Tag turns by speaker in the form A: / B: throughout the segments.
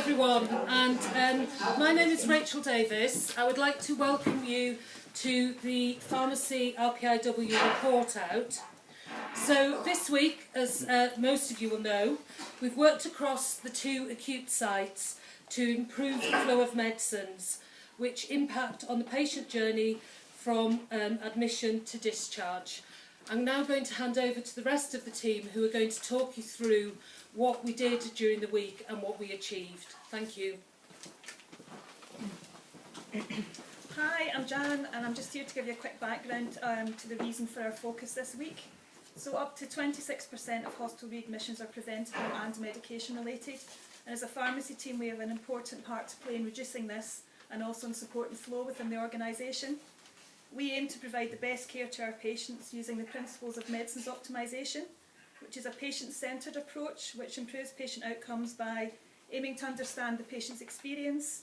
A: everyone, and my name is Rachel Davis. I would like to welcome you to the Pharmacy RPIW report out. So this week, as most of you will know, we've worked across the 2 acute sites to improve the flow of medicines which impact on the patient journey from admission to discharge. I'm now going to hand over to the rest of the team who are going to talk you through what we did during the week and what we achieved. Thank you.
B: Hi, I'm Jan, and I'm just here to give you a quick background to the reason for our focus this week. So up to 26% of hospital readmissions are preventable and medication related, and as a pharmacy team we have an important part to play in reducing this and also in supporting flow within the organisation. We aim to provide the best care to our patients using the principles of medicines optimisation, which is a patient-centred approach which improves patient outcomes by aiming to understand the patient's experience,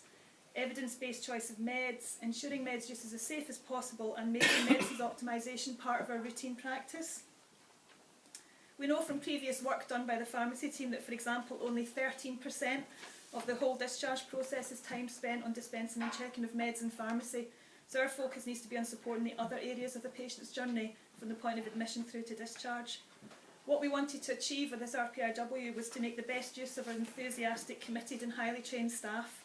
B: evidence-based choice of meds, ensuring meds use is as safe as possible, and making medicines optimisation part of our routine practice. We know from previous work done by the pharmacy team that, for example, only 13% of the whole discharge process is time spent on dispensing and checking of meds in pharmacy, so our focus needs to be on supporting the other areas of the patient's journey from the point of admission through to discharge. What we wanted to achieve with this RPIW was to make the best use of our enthusiastic, committed and highly trained staff,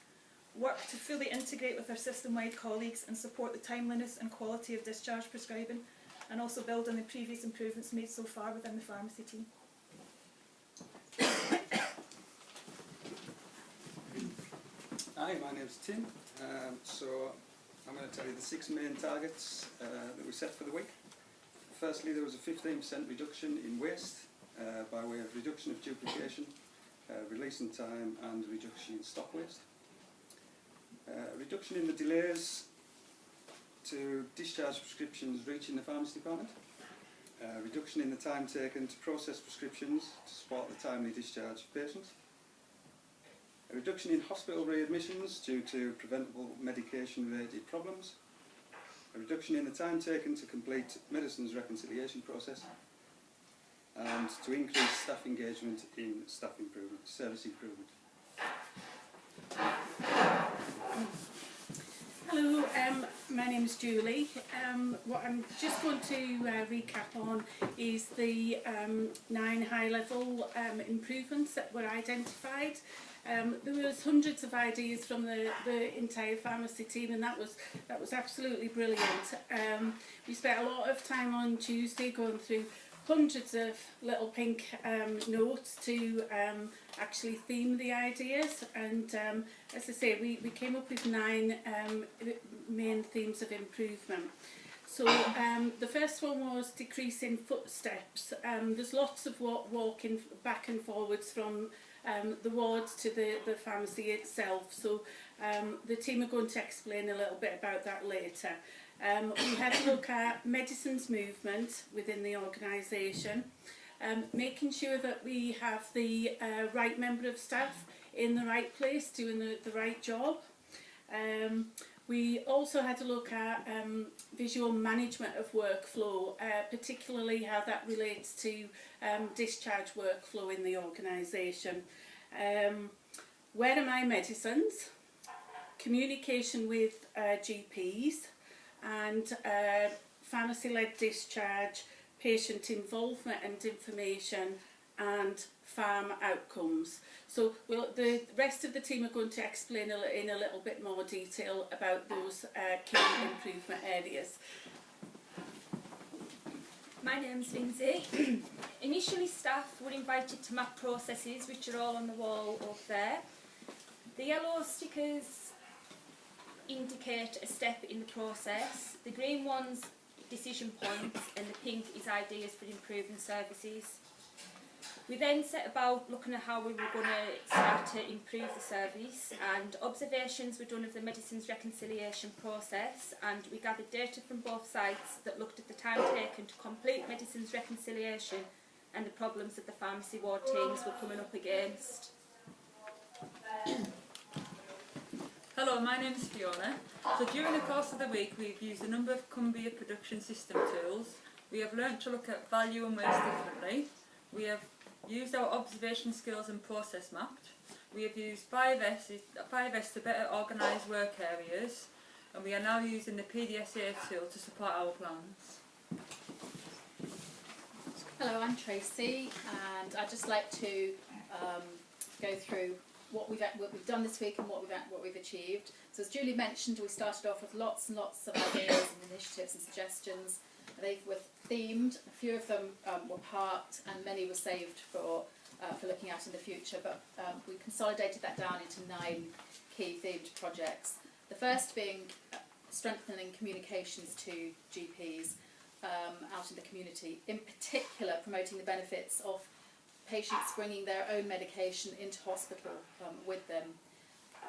B: work to fully integrate with our system-wide colleagues and support the timeliness and quality of discharge prescribing, and also build on the previous improvements made so far within the pharmacy team.
C: Hi, my name's Tim. So I'm going to tell you the 6 main targets that we set for the week. Firstly, there was a 15% reduction in waste by way of reduction of duplication, release in time and reduction in stock waste. Reduction in the delays to discharge prescriptions reaching the pharmacy department. Reduction in the time taken to process prescriptions to support the timely discharge of patients. A reduction in hospital readmissions due to preventable medication-related problems. A reduction in the time taken to complete medicines reconciliation process. And to increase staff engagement in staff improvement, service improvement.
D: Hello, my name is Julie. What I'm just going to recap on is the 9 high-level improvements that were identified. There was hundreds of ideas from the entire pharmacy team, and that was absolutely brilliant. We spent a lot of time on Tuesday going through hundreds of little pink notes to actually theme the ideas, and as I say, we came up with 9 main themes of improvement. So the first one was decreasing footsteps. There's lots of walking back and forwards from the wards to the pharmacy itself, so the team are going to explain a little bit about that later. We had a look at medicines movement within the organisation, making sure that we have the right member of staff in the right place doing the right job. We also had a look at visual management of workflow, particularly how that relates to discharge workflow in the organisation. Where are my medicines? Communication with GPs, and pharmacy-led discharge, patient involvement and information, and farm outcomes. So the rest of the team are going to explain in a little bit more detail about those key improvement areas.
E: My name's Lindsay. Initially, staff were invited to map processes, which are all on the wall up there. The yellow stickers indicate a step in the process. The green ones, decision points, and the pink is ideas for improving services. We then set about looking at how we were going to start to improve the service, and observations were done of the medicines reconciliation process, and we gathered data from both sites that looked at the time taken to complete medicines reconciliation and the problems that the pharmacy ward teams were coming up against.
F: Hello, my name is Fiona. So during the course of the week we've used a number of Cumbia production system tools. We have learnt to look at value and waste differently. We have Used our observation skills and process mapped. We have used 5S to better organise work areas, and we are now using the PDSA tool to support our plans.
G: Hello, I'm Tracy, and I'd just like to go through what we've done this week and what we've achieved. So as Julie mentioned, we started off with lots and lots of ideas and initiatives and suggestions. They were themed. A few of them were parked, and many were saved for looking at in the future. But we consolidated that down into 9 key themed projects. The first being strengthening communications to GPs out in the community, in particular promoting the benefits of patients bringing their own medication into hospital with them.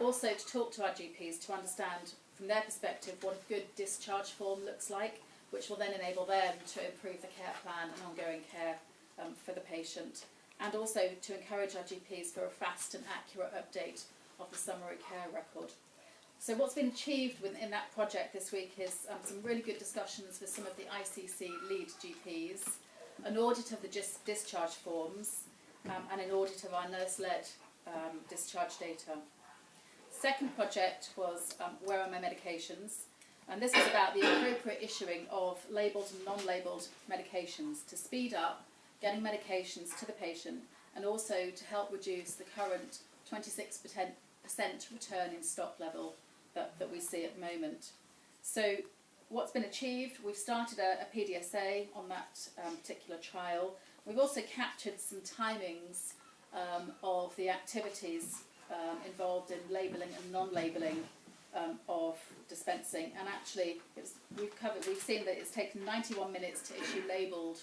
G: Also to talk to our GPs to understand from their perspective what a good discharge form looks like, which will then enable them to improve the care plan and ongoing care for the patient. And also to encourage our GPs for a fast and accurate update of the summary care record. So what's been achieved within that project this week is some really good discussions with some of the ICC lead GPs, an audit of the discharge forms, and an audit of our nurse-led discharge data. Second project was Where Are My Medications? And this was about the appropriate issuing of labelled and non-labelled medications to speed up getting medications to the patient, and also to help reduce the current 26% return in stock level that we see at the moment. So what's been achieved, we've started a PDSA on that particular trial. We've also captured some timings of the activities involved in labelling and non-labelling of dispensing, and actually we've seen that it's taken 91 minutes to issue labelled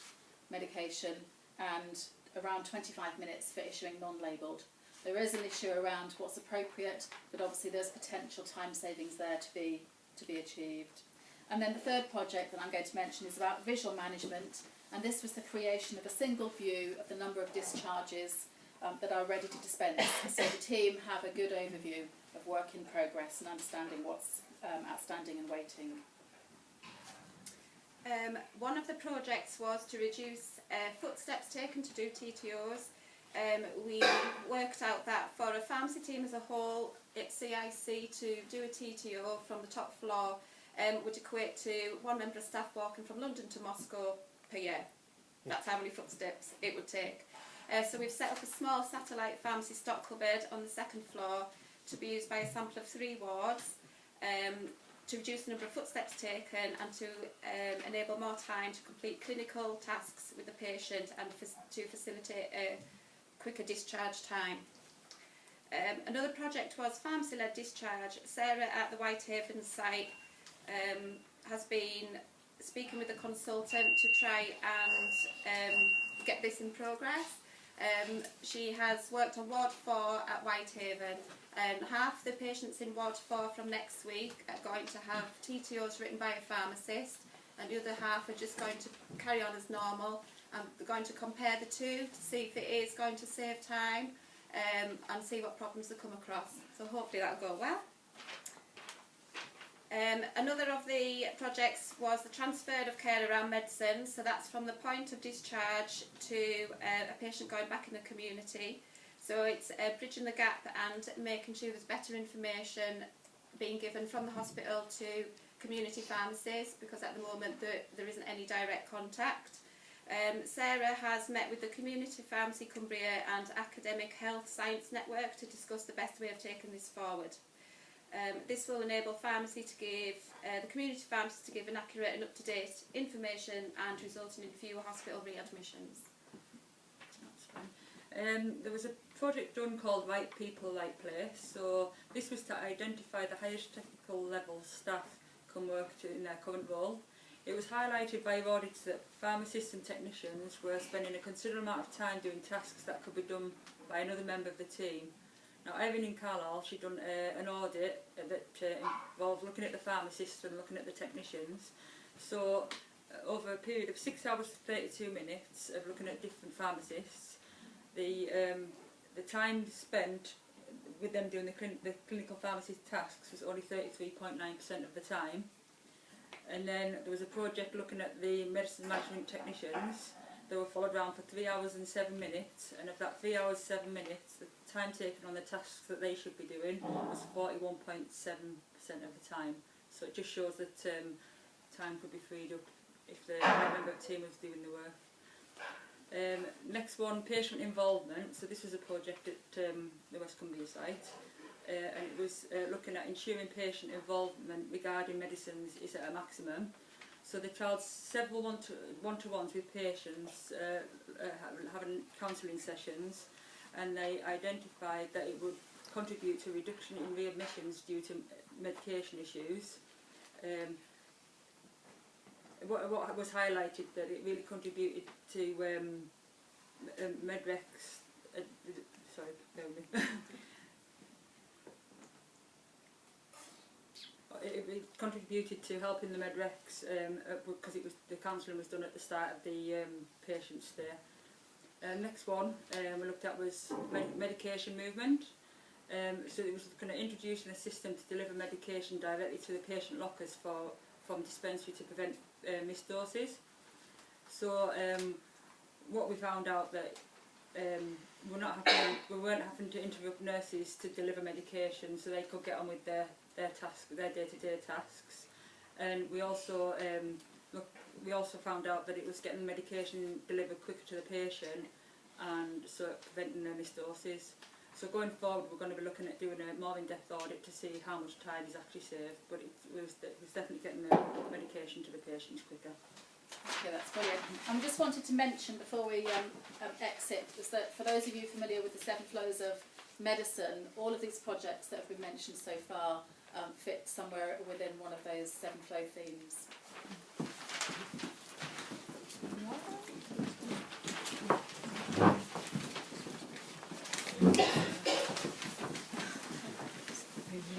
G: medication and around 25 minutes for issuing non-labelled. There is an issue around what's appropriate, but obviously there's potential time savings there to be achieved. And then the third project that I'm going to mention is about visual management, and this was the creation of a single view of the number of discharges that are ready to dispense, so the team have a good overview of work in progress and understanding what's outstanding and waiting.
H: One of the projects was to reduce footsteps taken to do TTOs. We worked out that for a pharmacy team as a whole at CIC to do a TTO from the top floor would equate to 1 member of staff walking from London to Moscow per year. That's how many footsteps it would take. So we've set up a small satellite pharmacy stock cupboard on the 2nd floor to be used by a sample of 3 wards to reduce the number of footsteps taken and to enable more time to complete clinical tasks with the patient and to facilitate a quicker discharge time. Another project was pharmacy-led discharge. Sarah at the Whitehaven site has been speaking with the consultant to try and get this in progress. She has worked on Ward 4 at Whitehaven, and half the patients in Ward 4 from next week are going to have TTOs written by a pharmacist, and the other half are just going to carry on as normal, and they're going to compare the two to see if it is going to save time and see what problems they come across. So hopefully that'll go well. Another of the projects was the transfer of care around medicine, so that's from the point of discharge to a patient going back in the community. So it's bridging the gap and making sure there's better information being given from the hospital to community pharmacies, because at the moment there isn't any direct contact. Sarah has met with the Community Pharmacy Cumbria and Academic Health Science Network to discuss the best way of taking this forward. This will enable pharmacy to give, the community pharmacists to give an accurate and up-to-date information and resulting in fewer hospital readmissions.
F: That's fine. There was a project done called Right People, Right Place. So this was to identify the highest technical level staff can work in their current role. It was highlighted by audits that pharmacists and technicians were spending a considerable amount of time doing tasks that could be done by another member of the team. Now, Irene in Carlisle, she'd done an audit that involved looking at the pharmacists and looking at the technicians. So, over a period of 6 hours to 32 minutes of looking at different pharmacists, the time spent with them doing the clinical pharmacy tasks was only 33.9% of the time. And then there was a project looking at the medicine management technicians, they were followed around for 3 hours and 7 minutes, and of that 3 hours 7 minutes, the time taken on the tasks that they should be doing was 41.7% of the time. So it just shows that time could be freed up if the member team was doing the work. Next one, patient involvement. So this was a project at the West Cumbria site, and it was looking at ensuring patient involvement regarding medicines is at a maximum. So they trialled several one-to-ones with patients, having counselling sessions, and they identified that it would contribute to a reduction in readmissions due to medication issues. What was highlighted that it really contributed to Medrex. Sorry, bear with me. It contributed to helping the Medrex because it was the counselling was done at the start of the patient stay. Next one we looked at was medication movement. So it was kind of introducing a system to deliver medication directly to the patient lockers from dispensary to prevent missed doses. So what we found out that we weren't having to interrupt nurses to deliver medication, so they could get on with their day-to-day tasks. And we also found out that it was getting medication delivered quicker to the patient, and so preventing their missed doses. So going forward, we're going to be looking at doing a more in-depth audit to see how much time is actually saved, but it was definitely getting the medication to the patients quicker.
G: Okay, that's brilliant. I just wanted to mention before we exit was that for those of you familiar with the 7 flows of medicine, all of these projects that have been mentioned so far fit somewhere within one of those 7 flow themes.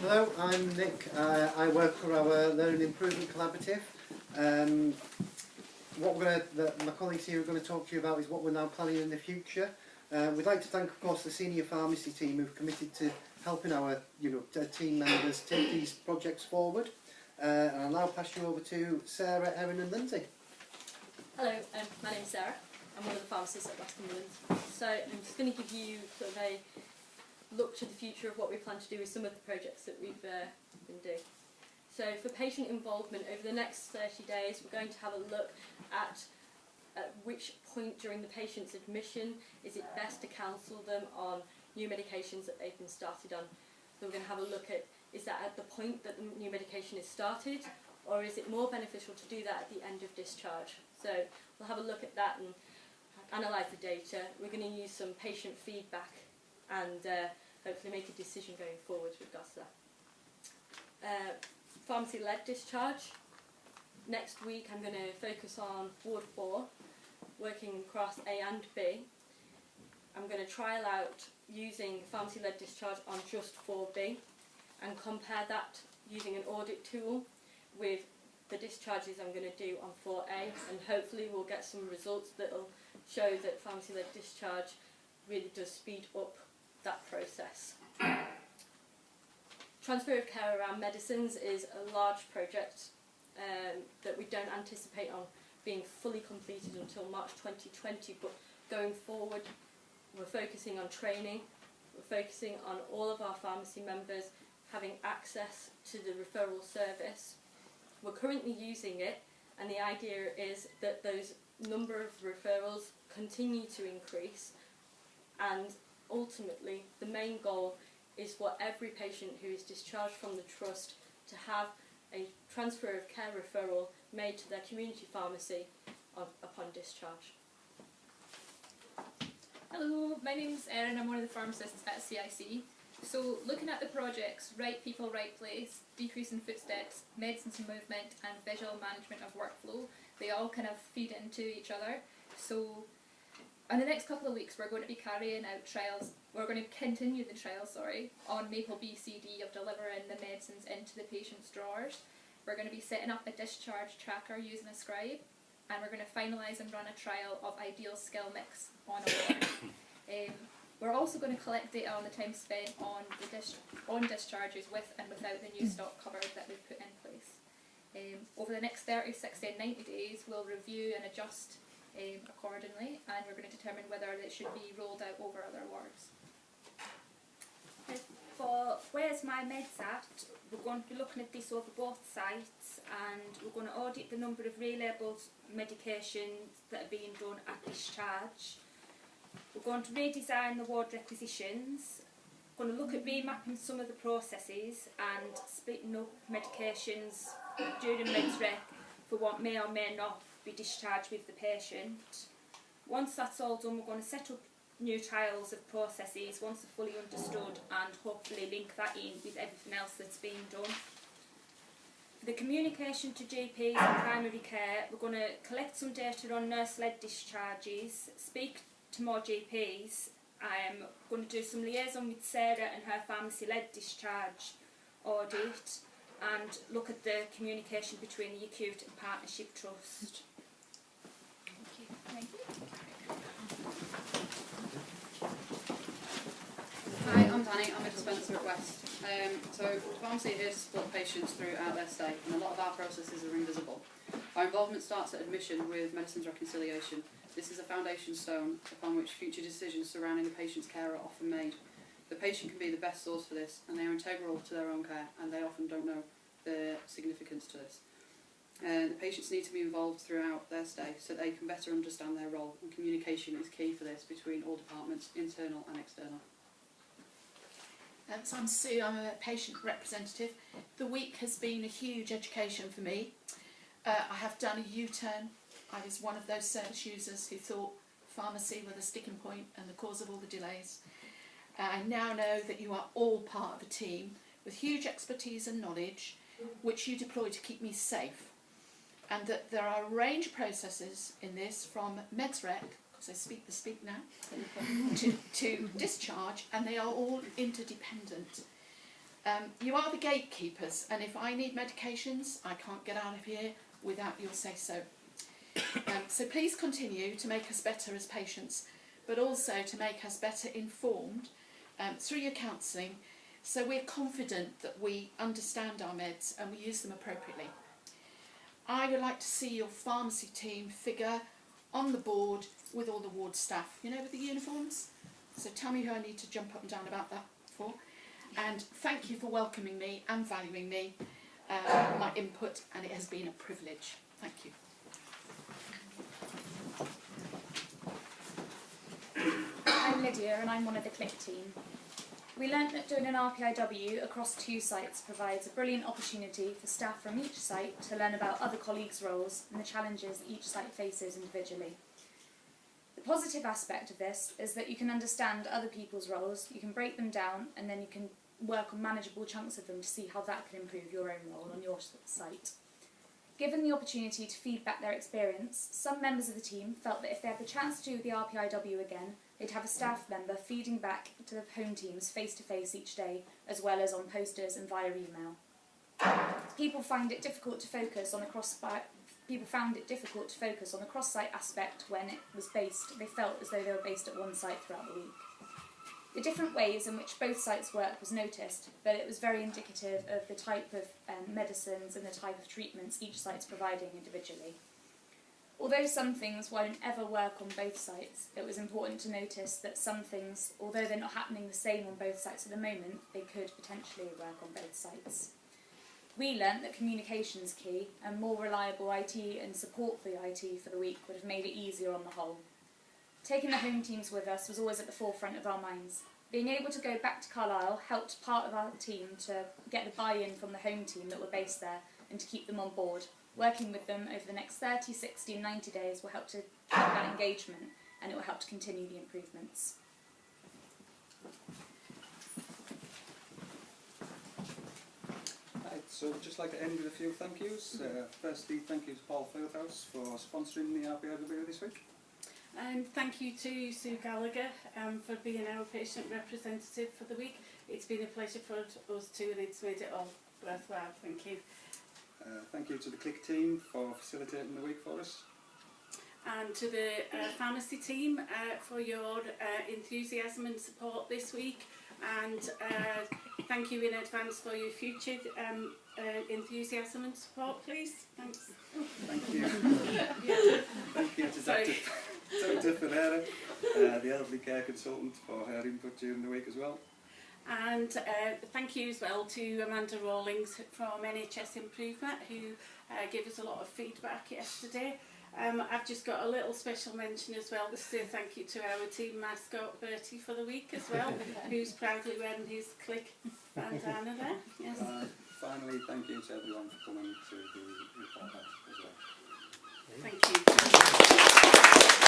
I: Hello, I'm Nick. I work for our Learning Improvement Collaborative. My colleagues here are going to talk to you about is what we're now planning in the future. We'd like to thank, of course, the senior pharmacy team who've committed to helping our team members take these projects forward. And I'll now pass you over to Sarah, Erin and Lindsay.
J: Hello, my name's Sarah. I'm one of the pharmacists at West Cumberland. So I'm just going to give you sort of a look to the future of what we plan to do with some of the projects that we've been doing. So for patient involvement, over the next 30 days we're going to have a look at which point during the patient's admission is it best to counsel them on new medications that they've been started on. So we're going to have a look at, is that at the point that the new medication is started, or is it more beneficial to do that at the end of discharge? So we'll have a look at that and analyse the data. We're going to use some patient feedback and hopefully make a decision going forward with regards to that. Pharmacy-led discharge. Next week I'm going to focus on Ward 4, working across A and B. I'm going to trial out using pharmacy-led discharge on just 4B and compare that using an audit tool with the discharges I'm going to do on 4A, and hopefully we'll get some results that will show that pharmacy-led discharge really does speed up that process. Transfer of care around medicines is a large project that we don't anticipate on being fully completed until March 2020, but going forward we're focusing on training, we're focusing on all of our pharmacy members having access to the referral service. We're currently using it, and the idea is that those number of referrals continue to increase, and ultimately the main goal is for every patient who is discharged from the trust to have a transfer of care referral made to their community pharmacy upon discharge.
K: Hello, my name's Erin, I'm one of the pharmacists at CIC. So looking at the projects, right people, right place, decrease in footsteps, medicines and movement and visual management of workflow, they all kind of feed into each other. So in the next couple of weeks we're going to be carrying out trials, we're going to continue the trial, on Maple BCD of delivering the medicines into the patient's drawers. We're going to be setting up a discharge tracker using a scribe, and we're going to finalise and run a trial of ideal skill mix on a ward. We're also going to collect data on the time spent on discharges with and without the new stock cover that we've put in place. Over the next 30, 60 and 90 days we'll review and adjust accordingly, and we're going to determine whether it should be rolled out over other wards.
E: For Where's My Meds At, we're going to be looking at this over both sites, and we're going to audit the number of relabelled medications that are being done at discharge. We're going to redesign the ward requisitions. We're going to look at remapping some of the processes and splitting up medications during meds rec for what may or may not be discharged with the patient. Once that's all done, we're going to set up new trials of processes once they're fully understood, and hopefully link that in with everything else that's being done. For the communication to GPs and primary care, we're going to collect some data on nurse-led discharges, speak to more GPs. I'm going to do some liaison with Sarah and her pharmacy-led discharge audit, and look at the communication between the acute and partnership trust.
K: Thank you.
L: Hi, I'm Danny, I'm a dispenser at West. So pharmacy is here to support patients throughout their stay, and a lot of our processes are invisible. Our involvement starts at admission with medicines reconciliation. This is a foundation stone upon which future decisions surrounding the patient's care are often made. The patient can be the best source for this, and they are integral to their own care, and they often don't know the significance to this. The patients need to be involved throughout their stay so they can better understand their role, and communication is key for this between all departments, internal and external.
M: So I'm Sue, I'm a patient representative. The week has been a huge education for me. I have done a U-turn. I was one of those service users who thought pharmacy were the sticking point and the cause of all the delays. I now know that you are all part of a team with huge expertise and knowledge which you deploy to keep me safe, and that there are a range of processes in this, from meds rec, because I speak the speak now, to discharge, and they are all interdependent. You are the gatekeepers, and if I need medications, I can't get out of here without your say-so. So please continue to make us better as patients, but also to make us better informed through your counselling, so we're confident that we understand our meds and we use them appropriately. I would like to see your pharmacy team figure on the board with all the ward staff, you know, with the uniforms. So tell me who I need to jump up and down about that for. And thank you for welcoming me and valuing me, my input, and it has been a privilege. Thank you.
E: I'm Lydia, and I'm one of the CLIP team. We learnt that doing an RPIW across 2 sites provides a brilliant opportunity for staff from each site to learn about other colleagues' roles and the challenges each site faces individually. The positive aspect of this is that you can understand other people's roles, you can break them down, and then you can work on manageable chunks of them to see how that can improve your own role on your site. Given the opportunity to feed back their experience, some members of the team felt that if they had the chance to do the RPIW again, they'd have a staff member feeding back to the home teams face-to-face each day, as well as on posters and via email. People found it difficult to focus on a cross-site aspect when it was based. They felt as though they were based at one site throughout the week. The different ways in which both sites work was noticed, but it was very indicative of the type of medicines and the type of treatments each site's providing individually. Although some things won't ever work on both sites, it was important to notice that some things, although they're not happening the same on both sites at the moment, they could potentially work on both sites. We learnt that communication is key, and more reliable IT and support for the IT for the week would have made it easier on the whole. Taking the home teams with us was always at the forefront of our minds. Being able to go back to Carlisle helped part of our team to get the buy-in from the home team that were based there and to keep them on board. Working with them over the next 30, 60 and 90 days will help to keep that engagement, and it will help to continue the improvements.
C: Right, so we'd just like to end with a few thank yous. Firstly, thank you to Paul Fieldhouse for sponsoring the RPIW this week.
D: And thank you to Sue Gallagher for being our patient representative for the week. It's been a pleasure for us too, and it's made it all worthwhile. Thank you.
C: Thank you to the CLIC team for facilitating the week for us.
D: And to the pharmacy team for your enthusiasm and support this week. and thank you in advance for your future enthusiasm and support, please. Thanks.
C: Thank you. Thank you to Dr. Ferreira, the elderly care consultant, for her input during the week as well.
D: And thank you as well to Amanda Rawlings from NHS Improvement, who gave us a lot of feedback yesterday. I've just got a little special mention as well to say thank you to our team mascot Bertie for the week as well, who's proudly wearing his click bandana there. Yes.
C: Finally, thank you to everyone for coming to the report as well.
D: Thank you.